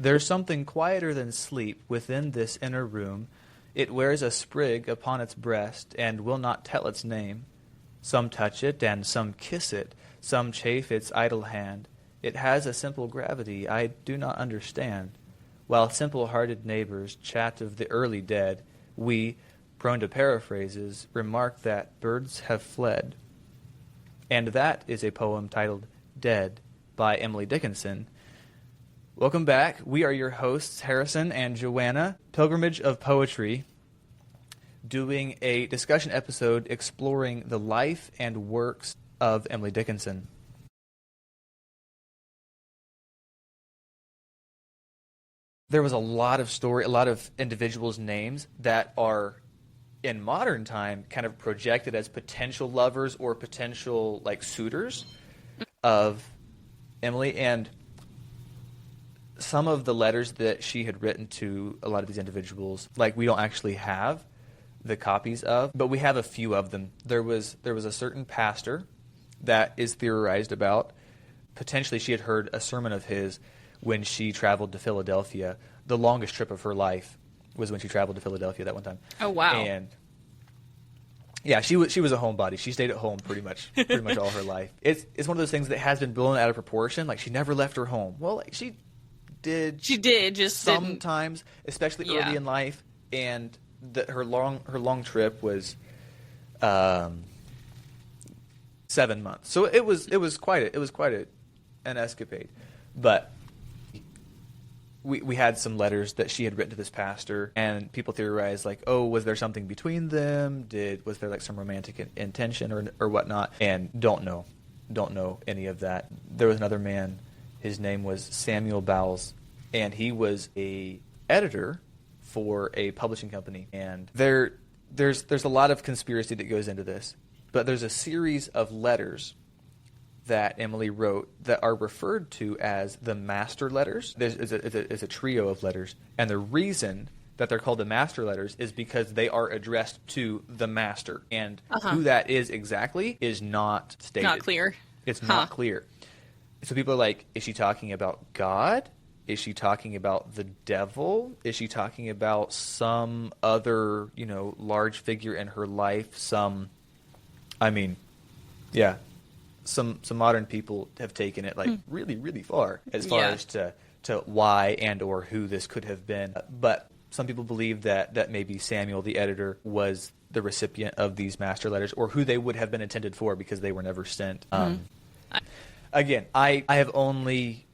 There's something quieter than sleep within this inner room. It wears a sprig upon its breast and will not tell its name. Some touch it and some kiss it, some chafe its idle hand. It has a simple gravity I do not understand. While simple-hearted neighbors chat of the early dead, we, prone to paraphrases, remark that birds have fled. And that is a poem titled Dead by Emily Dickenson. Welcome back. We are your hosts, Harrison and Joanna, Pilgrimage of Poetry, doing a discussion episode exploring the life and works of Emily Dickenson. There was a lot of individuals' names that are, in modern time, kind of projected as potential lovers or potential, suitors of Emily. And some of the letters that she had written to a lot of these individuals, we don't actually have the copies of, but we have a few of them. There was a certain pastor that is theorized about. Potentially she had heard a sermon of his when she traveled to Philadelphia. The longest trip of her life was when she traveled to Philadelphia that one time. Oh, wow. And yeah, she was a homebody. She stayed at home pretty much all her life. It's one of those things that has been blown out of proportion. She never left her home. Well, she did. She did, just sometimes, especially early in life, and her long trip was 7 months. So it was quite an escapade. But we had some letters that she had written to this pastor, and people theorized was there something between them? Was there some romantic intention or whatnot? And don't know any of that. There was another man. His name was Samuel Bowles, and he was a editor for a publishing company. And there's a lot of conspiracy that goes into this, but there's a series of letters that Emily wrote that are referred to as the master letters. It's a trio of letters, and the reason that they're called the master letters is because they are addressed to the master, and who that is exactly is not stated. Not clear. It's not clear. So people are like, is she talking about God? Is she talking about the devil? Is she talking about some other, large figure in her life? Some modern people have taken it really, really far as far as to why and or who this could have been. But some people believe that maybe Samuel, the editor, was the recipient of these master letters, or who they would have been intended for because they were never sent. Again, I have only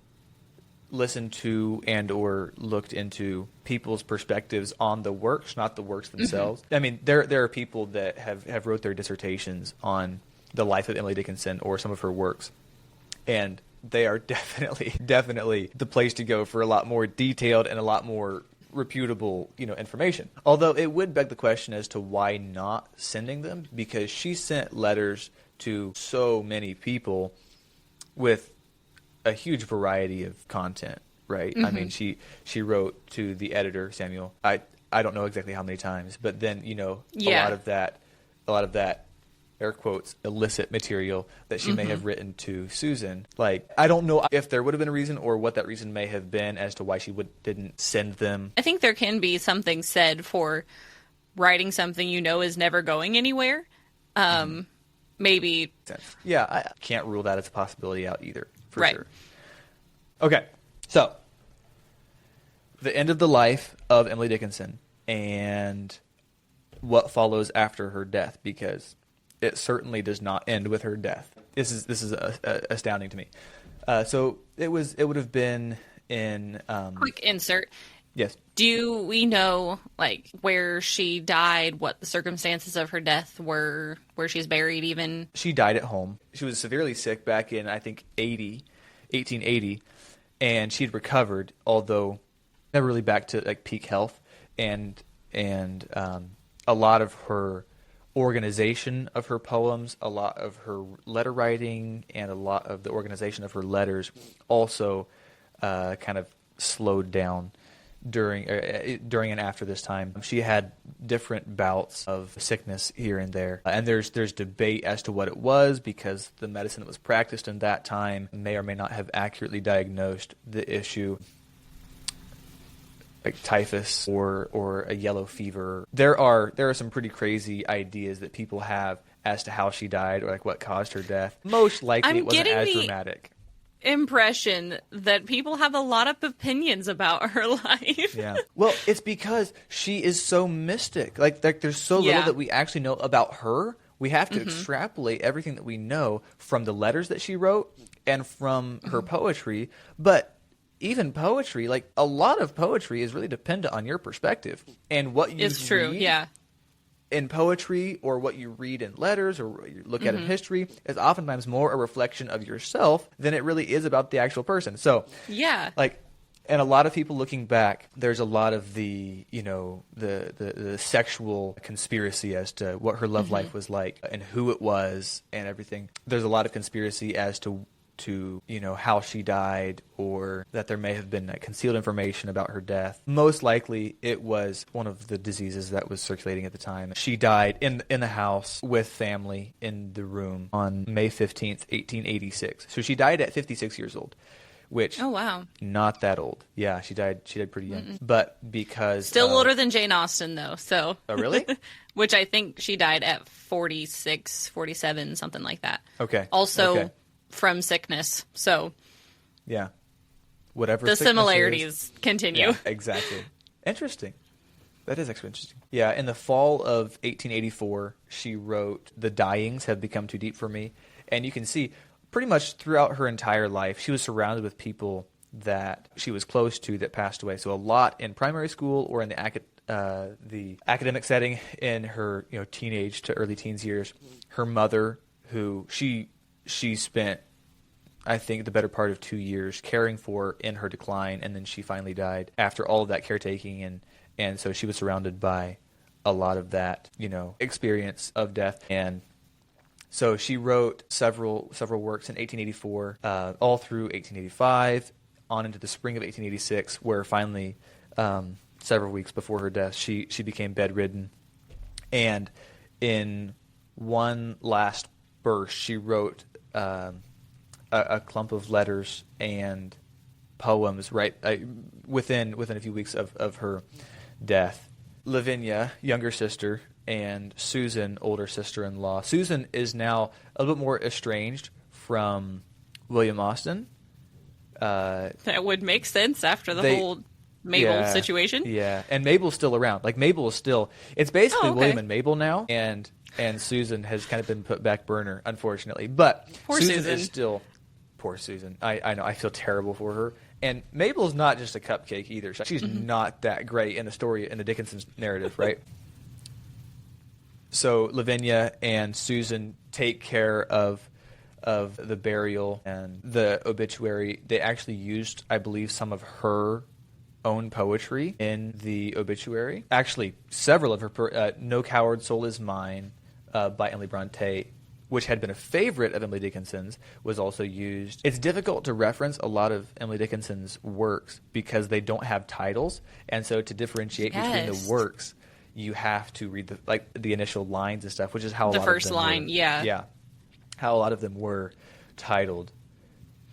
listened to and or looked into people's perspectives on the works, not the works themselves. There are people that have wrote their dissertations on the life of Emily Dickenson or some of her works, and they are definitely the place to go for a lot more detailed and a lot more reputable, information. Although it would beg the question as to why not sending them, because she sent letters to so many people with a huge variety of content, right? She wrote to the editor, Samuel. I don't know exactly how many times, but then, a lot of that air quotes, illicit material that she may have written to Susan. I don't know if there would have been a reason or what that reason may have been as to why she didn't send them. I think there can be something said for writing something is never going anywhere. Maybe. Yeah, I can't rule that as a possibility out either, for right. sure. Okay, so the end of the life of Emily Dickenson and what follows after her death, because it certainly does not end with her death. This is astounding to me. So it would have been in quick insert. Yes. Do we know where she died, what the circumstances of her death were, where she's buried even? She died at home. She was severely sick back in, I think, 1880, and she'd recovered, although never really back to peak health. And a lot of her organization of her poems, a lot of her letter writing, and a lot of the organization of her letters also kind of slowed down during and after this time. She had different bouts of sickness here and there, and there's debate as to what it was, because the medicine that was practiced in that time may or may not have accurately diagnosed the issue. like typhus or a yellow fever. There are some pretty crazy ideas that people have as to how she died or like what caused her death. Most likely it wasn't as dramatic. Impression that people have a lot of opinions about her life. Yeah. Well, it's because she is so mystic. Like there's so little that we actually know about her. We have to extrapolate everything that we know from the letters that she wrote and from her poetry. But even poetry, like a lot of poetry is really dependent on your perspective and what you It's true, read in poetry or what you read in letters or what you look at in history is oftentimes more a reflection of yourself than it really is about the actual person. So, and a lot of people looking back, there's a lot of the, the sexual conspiracy as to what her love life was like and who it was and everything. There's a lot of conspiracy as to how she died or that there may have been concealed information about her death. Most likely it was one of the diseases that was circulating at the time. She died in the house with family in the room on May 15th, 1886. So she died at 56 years old. Which, oh wow, not that old. Yeah, she died pretty young. But because still older than Jane Austen though. So oh really? Which I think she died at 46, 47, something like that. Okay. Also from sickness. So yeah, whatever the similarities continue. Yeah, exactly. Interesting. That is actually interesting. Yeah, in the fall of 1884, she wrote, "The dyings have become too deep for me," and you can see. Pretty much throughout her entire life, she was surrounded with people that she was close to that passed away. So a lot in primary school or in the academic setting in her teenage to early teens years. Her mother, who she spent, I think, the better part of 2 years caring for in her decline, and then she finally died after all of that caretaking, and so she was surrounded by a lot of that experience of death. And so she wrote several works in 1884, all through 1885, on into the spring of 1886, where finally, several weeks before her death, she became bedridden. And in one last burst, she wrote a clump of letters and poems within a few weeks of her death. Lavinia, younger sister, and Susan, older sister-in-law. Susan is now a little bit more estranged from William Austen. That would make sense after the whole Mabel situation. Yeah, and Mabel's still around. Like Mabel is still. It's basically William and Mabel now, and Susan has kind of been put back burner, unfortunately. But poor Susan is still. Poor Susan. I know. I feel terrible for her. And Mabel's not just a cupcake either. She's not that great in the story in the Dickenson narrative, right? So Lavinia and Susan take care of the burial and the obituary. They actually used, I believe, some of her own poetry in the obituary. Actually, several of her "No Coward Soul Is Mine" by Emily Bronte, which had been a favorite of Emily Dickinson's, was also used. It's difficult to reference a lot of Emily Dickinson's works because they don't have titles, and so to differentiate between the works, you have to read the initial lines and stuff, which is how the first line, how a lot of them were titled.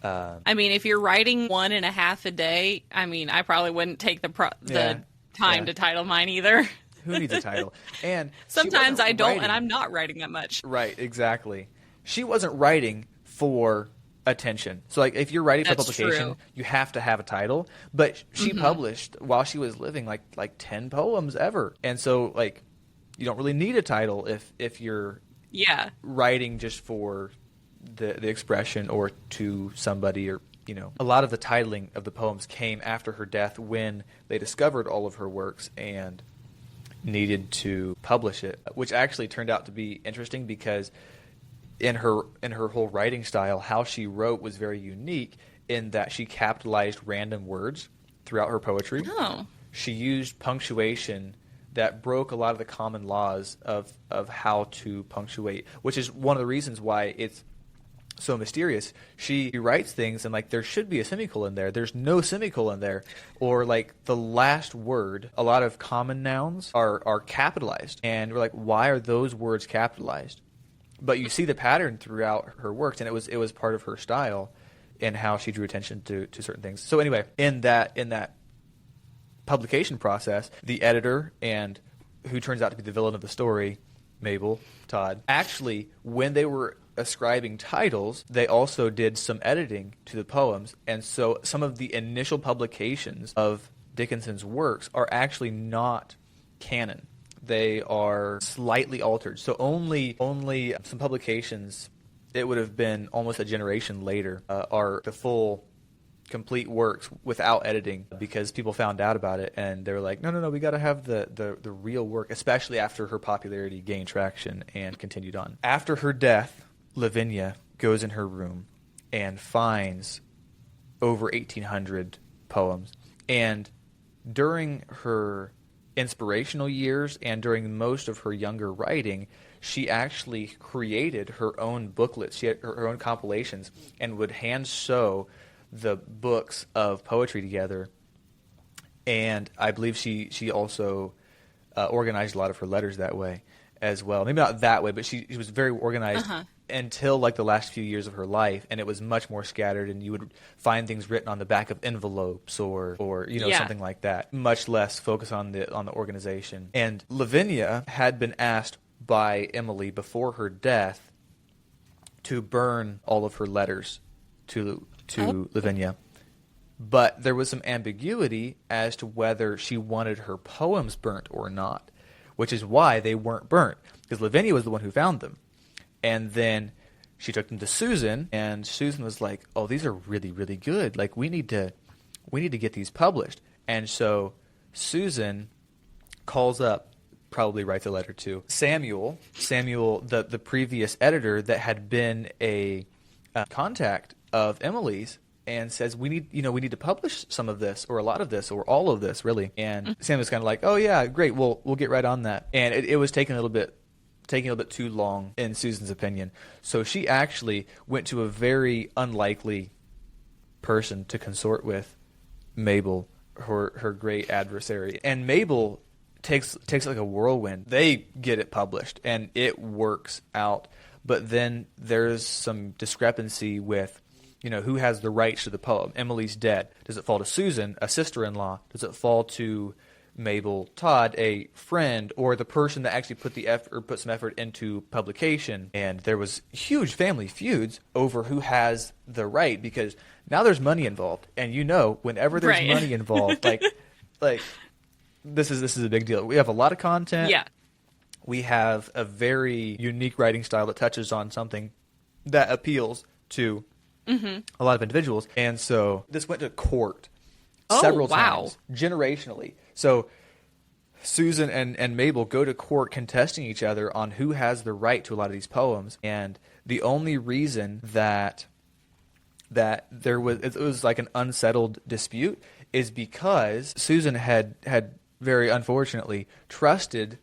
I mean, if you're writing 1.5 a day, I mean, I probably wouldn't take the time to title mine either. Who needs a title? And sometimes I don't, and I'm not writing that much. Right, exactly. She wasn't writing for attention. So, like, if you're writing for publication, you have to have a title. But she published, while she was living, like 10 poems ever. And so, like, you don't really need a title if you're writing just for the expression or to somebody or, A lot of the titling of the poems came after her death when they discovered all of her works and needed to publish it, which actually turned out to be interesting because in her whole writing style, how she wrote was very unique in that she capitalized random words throughout her poetry. Oh. She used punctuation that broke a lot of the common laws of how to punctuate, which is one of the reasons why it's so mysterious. She writes things and there should be a semicolon there. There's no semicolon there. Or the last word, a lot of common nouns are capitalized. And we're like, why are those words capitalized? But you see the pattern throughout her works, and it was part of her style and how she drew attention to certain things. So anyway, in that publication process, the editor and who turns out to be the villain of the story, Mabel Todd, actually, when they were ascribing titles, they also did some editing to the poems, and so some of the initial publications of Dickinson's works are actually not canon. They are slightly altered. So only some publications, it would have been almost a generation later, are the full complete works without editing, because people found out about it and they were like, no, we got to have the real work, especially after her popularity gained traction and continued on. After her death, Lavinia goes in her room and finds over 1,800 poems. And during her inspirational years and during most of her younger writing, she actually created her own booklets. She had her own compilations and would hand sew the books of poetry together. And I believe she also organized a lot of her letters that way as well. Maybe not that way, but she was very organized until like the last few years of her life, and it was much more scattered, and you would find things written on the back of envelopes or something like that. Much less focus on the organization. And Lavinia had been asked by Emily before her death to burn all of her letters to Lavinia. But there was some ambiguity as to whether she wanted her poems burnt or not, which is why they weren't burnt, because Lavinia was the one who found them. And then she took them to Susan, and Susan was like, "Oh, these are really, really good. Like, we need to get these published." And so Susan calls up, probably writes a letter to Samuel, the previous editor that had been a contact of Emily's, and says, we need to publish some of this, or a lot of this, or all of this, really. And Samuel's kind of like, "Oh yeah, great. We'll get right on that." And it was taking a little bit too long, in Susan's opinion. So she actually went to a very unlikely person to consort with, Mabel, her great adversary. And Mabel takes like a whirlwind. They get it published, and it works out. But then there's some discrepancy with, who has the rights to the poem. Emily's dead. Does it fall to Susan, a sister-in-law? Does it fall to Mabel Todd, a friend, or the person that actually put some effort into publication? And there was huge family feuds over who has the right, because now there's money involved, and whenever there's money involved, like this is a big deal. We have a lot of content. Yeah. We have a very unique writing style that touches on something that appeals to a lot of individuals, and so this went to court several times, generationally. So Susan and Mabel go to court contesting each other on who has the right to a lot of these poems, and the only reason that it was like an unsettled dispute is because Susan had very unfortunately trusted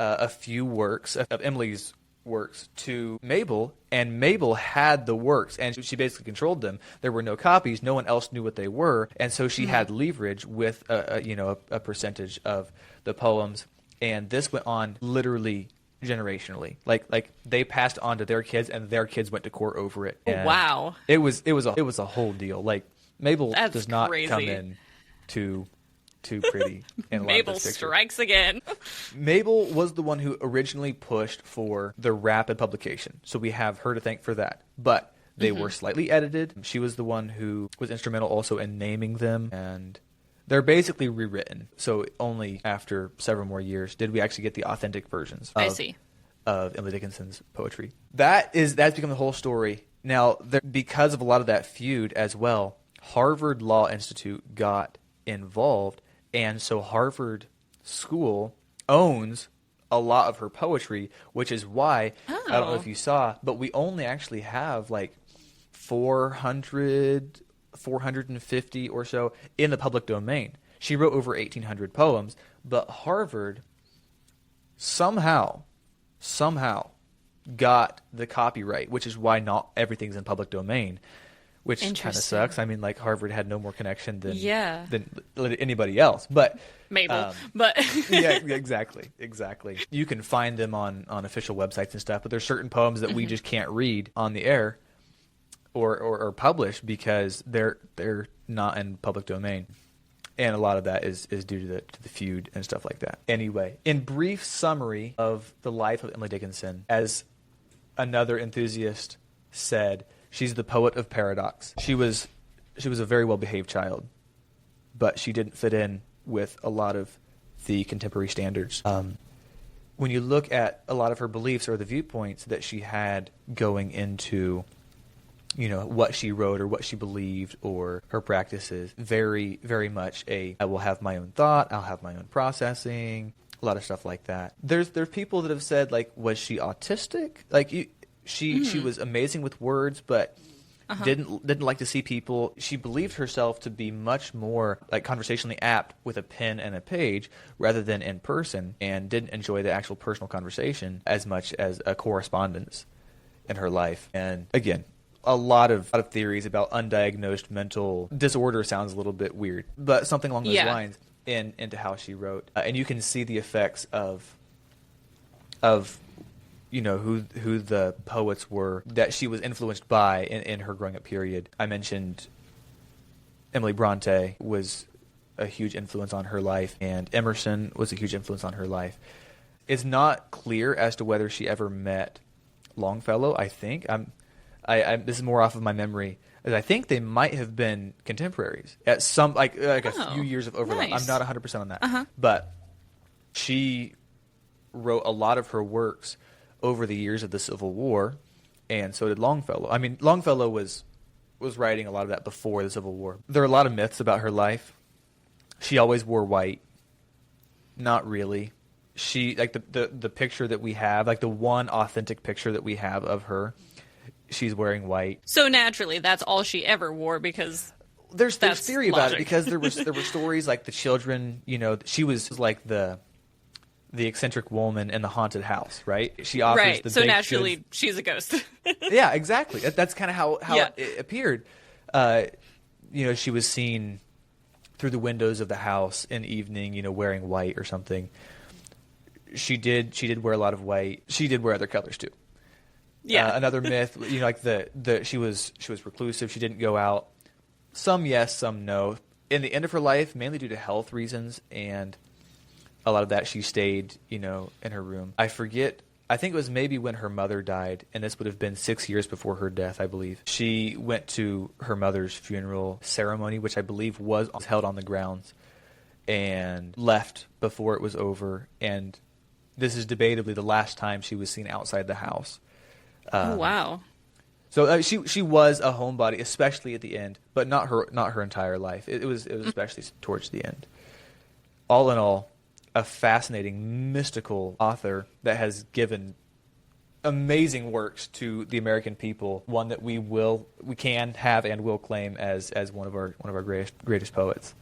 a few works of Emily's works to Mabel, and Mabel had the works, and she basically controlled them. There were no copies. No one else knew what they were, and so she had leverage with a percentage of the poems. And this went on literally generationally. Like they passed on to their kids, and their kids went to court over it. And wow! It was a whole deal. Like, Mabel does not crazy. come in too pretty. Mabel strikes again. Mabel was the one who originally pushed for the rapid publication, so we have her to thank for that. But they were slightly edited. She was the one who was instrumental also in naming them, and they're basically rewritten. So only after several more years did we actually get the authentic versions of Emily Dickinson's poetry. That's become the whole story. Now, because of a lot of that feud as well, Harvard Law Institute got involved. And so Harvard School owns a lot of her poetry, which is why, I don't know if you saw, but we only actually have like 450 or so in the public domain. She wrote over 1,800 poems, but Harvard somehow got the copyright, which is why not everything's in public domain. Which kind of sucks. I mean, like, Harvard had no more connection than anybody else. But Mabel. yeah, exactly. You can find them on official websites and stuff, but there's certain poems that we just can't read on the air or publish because they're not in public domain. And a lot of that is due to the feud and stuff like that. Anyway, in brief summary of the life of Emily Dickinson, as another enthusiast said, she's the poet of paradox. She was a very well-behaved child, but she didn't fit in with a lot of the contemporary standards. When you look at a lot of her beliefs or the viewpoints that she had going into, what she wrote or what she believed or her practices, very, very much I will have my own thought, I'll have my own processing, a lot of stuff like that. There's people that have said, like, was she autistic? Like, she was amazing with words, but didn't like to see people. She believed herself to be much more like conversationally apt with a pen and a page rather than in person, and didn't enjoy the actual personal conversation as much as a correspondence in her life. And again, a lot of theories about undiagnosed mental disorder sounds a little bit weird, but something along those lines into how she wrote. And you can see the effects of who the poets were that she was influenced by in her growing up period. I mentioned Emily Bronte was a huge influence on her life, and Emerson was a huge influence on her life. It's not clear as to whether she ever met Longfellow. I think this is more off of my memory. I think they might have been contemporaries at some a few years of overlap. Nice. I'm not 100% on that, but she wrote a lot of her works over the years of the Civil War, and so did Longfellow. I mean, Longfellow was writing a lot of that before the Civil War. There are a lot of myths about her life. She always wore white. Not really. She, like, the picture that we have, like the one authentic picture that we have of her, she's wearing white. So naturally, that's all she ever wore, because there's theory about it, logic. because there were stories like the children, she was like the eccentric woman in the haunted house, right? She offers right. the so baked naturally, goods. she's a ghost. Yeah, exactly. That's kind of how it appeared. She was seen through the windows of the house in the evening, wearing white or something. She did wear a lot of white. She did wear other colors too. Yeah. Another myth, like she was reclusive. She didn't go out. Some yes, some no. In the end of her life, mainly due to health reasons, and a lot of that she stayed, in her room. I forget. I think it was maybe when her mother died, and this would have been 6 years before her death, I believe. She went to her mother's funeral ceremony, which I believe was held on the grounds, and left before it was over. And this is debatably the last time she was seen outside the house. Oh, wow. So she was a homebody, especially at the end, but not her entire life. It was especially towards the end. All in all, a fascinating, mystical author that has given amazing works to the American people. One that we can have and will claim as one of our greatest poets.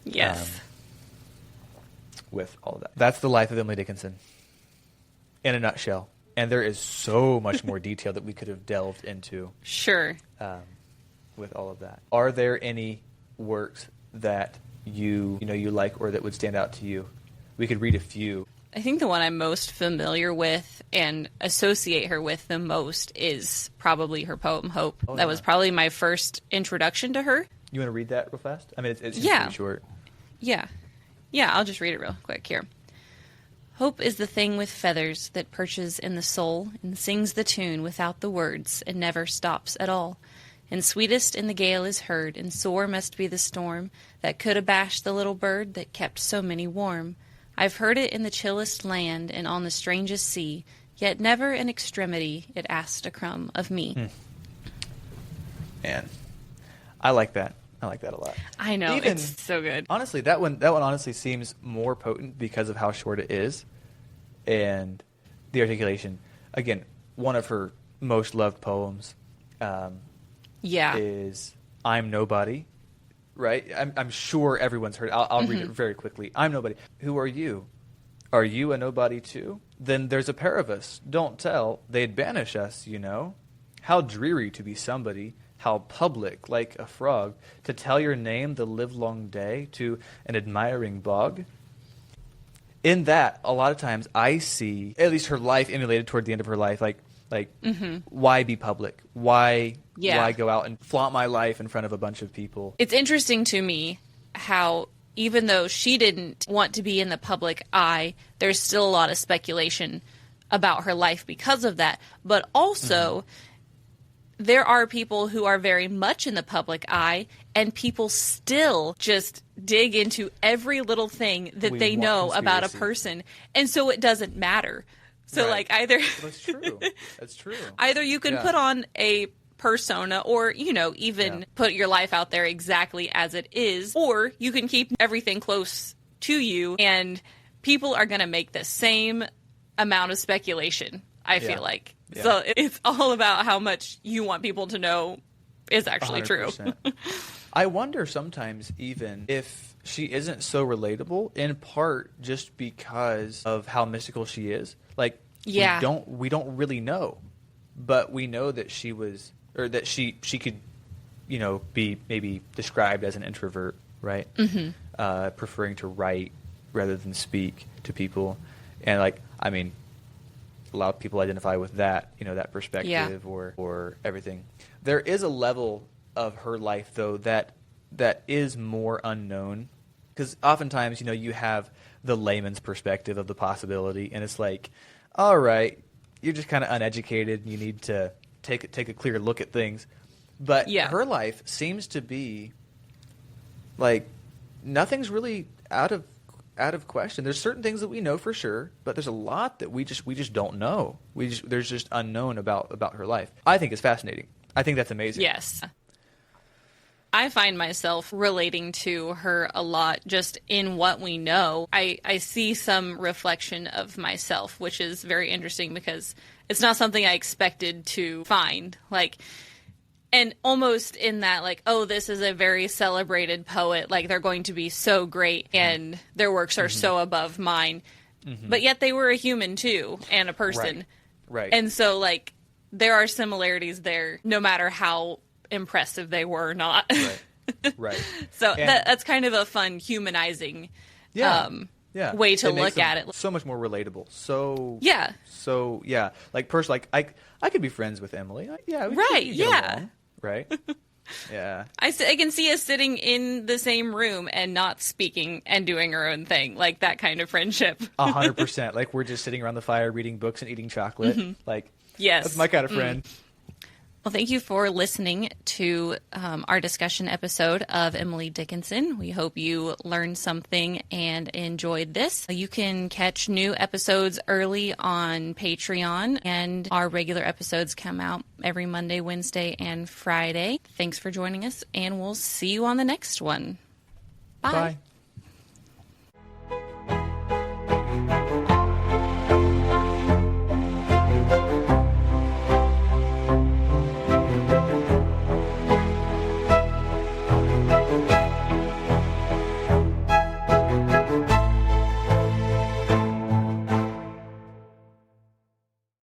Yes. With all of that, that's the life of Emily Dickinson in a nutshell. And there is so much more detail that we could have delved into. Sure. With all of that, are there any works that you like or that would stand out to you? We could read a few. I think the one I'm most familiar with and associate her with the most is probably her poem Hope. Oh, that was probably my first introduction to her. You want to read that real fast? I mean, it's just Yeah. pretty short. Yeah, I'll just read it real quick here. Hope is the thing with feathers that perches in the soul and sings the tune without the words and never stops at all. And sweetest in the gale is heard, and sore must be the storm that could abash the little bird that kept so many warm. I've heard it in the chillest land and on the strangest sea, yet never in extremity it asked a crumb of me. Man, I like that. I like that a lot. I know, Even, it's so good. Honestly, that one honestly seems more potent because of how short it is, and the articulation. Again, one of her most loved poems. Is I'm Nobody, right? I'm sure everyone's heard it. I'll read it very quickly. I'm nobody. Who are you? Are you a nobody too? Then there's a pair of us. Don't tell. They'd banish us, How dreary to be somebody. How public, like a frog, to tell your name the livelong day to an admiring bog. In that, a lot of times I see, at least her life emulated toward the end of her life, why be public? Why go out and flaunt my life in front of a bunch of people? It's interesting to me how even though she didn't want to be in the public eye, there's still a lot of speculation about her life because of that. But also, there are people who are very much in the public eye, and people still just dig into every little thing that they know about a person. And so it doesn't matter. So, like, either... That's true. That's true. Either you can put on a persona or, you know, even put your life out there exactly as it is, or you can keep everything close to you, and people are going to make the same amount of speculation, I feel like. Yeah. So it's all about how much you want people to know is actually 100%. True. I wonder sometimes even if she isn't so relatable, in part just because of how mystical she is. Like, we don't really know, but we know that she was, or that she could, you know, be maybe described as an introvert, right? Preferring to write rather than speak to people. And, like, I mean, a lot of people identify with that, you know, that perspective or everything. There is a level of her life, though, that is more unknown. Because oftentimes, you know, you have the layman's perspective of the possibility, and it's like, all right, you're just kind of uneducated, and you need to take a clear look at things. But her life seems to be like nothing's really out of question. There's certain things that we know for sure, but there's a lot that we just don't know. There's just unknown about her life. I think it's fascinating. I think that's amazing. Yes. I find myself relating to her a lot just in what we know. I see some reflection of myself, which is very interesting because it's not something I expected to find. Like, and almost in that, like, oh, this is a very celebrated poet. Like, they're going to be so great, and their works are so above mine. But yet they were a human, too, and a person. Right. And so, like, there are similarities there, no matter how impressive they were or not. Right. So that's kind of a fun, humanizing way to look at it. So much more relatable. So like personally, like I could be friends with Emily. We get along, right? Yeah. I can see us sitting in the same room and not speaking and doing our own thing, like that kind of friendship. 100%. Like we're just sitting around the fire reading books and eating chocolate. Like, that's my kind of friend. Well, thank you for listening to our discussion episode of Emily Dickenson. We hope you learned something and enjoyed this. You can catch new episodes early on Patreon, and our regular episodes come out every Monday, Wednesday, and Friday. Thanks for joining us, and we'll see you on the next one. Bye. Bye.